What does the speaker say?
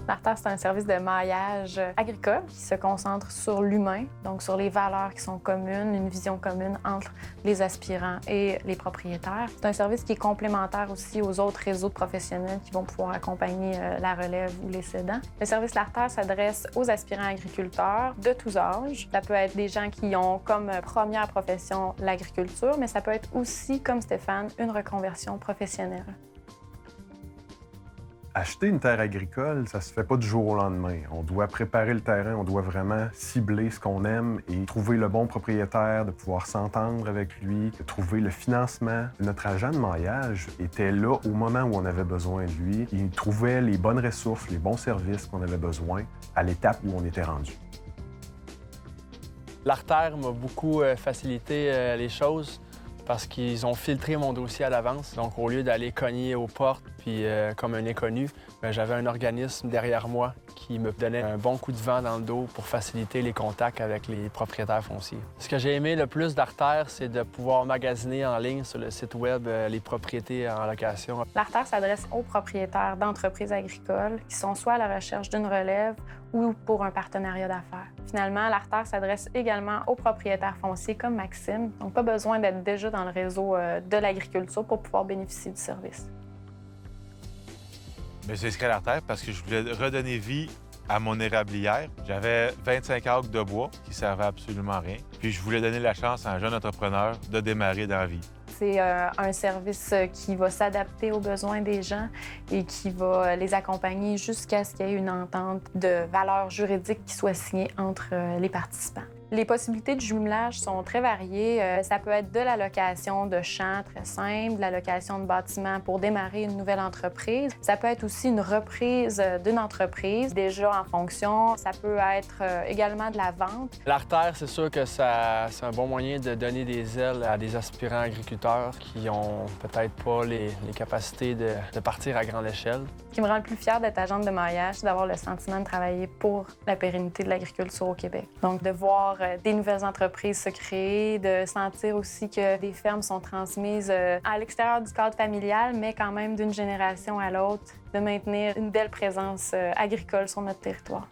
L'Artère, c'est un service de maillage agricole qui se concentre sur l'humain, donc sur les valeurs qui sont communes, une vision commune entre les aspirants et les propriétaires. C'est un service qui est complémentaire aussi aux autres réseaux de professionnels qui vont pouvoir accompagner la relève ou les cédants. Le service L'Artère s'adresse aux aspirants agriculteurs de tous âges. Ça peut être des gens qui ont comme première profession l'agriculture, mais ça peut être aussi, comme Stéphane, une reconversion professionnelle. Acheter une terre agricole, ça se fait pas du jour au lendemain. On doit préparer le terrain, on doit vraiment cibler ce qu'on aime et trouver le bon propriétaire, de pouvoir s'entendre avec lui, de trouver le financement. Notre agent de maillage était là au moment où on avait besoin de lui. Il trouvait les bonnes ressources, les bons services qu'on avait besoin à l'étape où on était rendu. L'Artère m'a beaucoup facilité les choses parce qu'ils ont filtré mon dossier à l'avance. Donc, au lieu d'aller cogner aux portes, puis comme un inconnu, j'avais un organisme derrière moi qui me donnait un bon coup de vent dans le dos pour faciliter les contacts avec les propriétaires fonciers. Ce que j'ai aimé le plus d'Artère, c'est de pouvoir magasiner en ligne sur le site web les propriétés en location. L'Artère s'adresse aux propriétaires d'entreprises agricoles qui sont soit à la recherche d'une relève ou pour un partenariat d'affaires. Finalement, l'Artère s'adresse également aux propriétaires fonciers comme Maxime, donc pas besoin d'être déjà dans le réseau de l'agriculture pour pouvoir bénéficier du service. Je me suis inscrit à l'Artère parce que je voulais redonner vie à mon érablière. J'avais 25 acres de bois qui servaient absolument à rien. Puis je voulais donner la chance à un jeune entrepreneur de démarrer dans la vie. C'est un service qui va s'adapter aux besoins des gens et qui va les accompagner jusqu'à ce qu'il y ait une entente de valeur juridique qui soit signée entre les participants. Les possibilités de jumelage sont très variées. Ça peut être de la location de champs très simple, de la location de bâtiments pour démarrer une nouvelle entreprise. Ça peut être aussi une reprise d'une entreprise déjà en fonction. Ça peut être également de la vente. L'Artère, c'est sûr que c'est un bon moyen de donner des ailes à des aspirants agriculteurs qui ont peut-être pas les capacités de partir à grande échelle. Ce qui me rend le plus fière d'être agente de maillage, c'est d'avoir le sentiment de travailler pour la pérennité de l'agriculture au Québec. Donc, de voir des nouvelles entreprises se créer, de sentir aussi que des fermes sont transmises à l'extérieur du cadre familial, mais quand même d'une génération à l'autre, de maintenir une belle présence agricole sur notre territoire.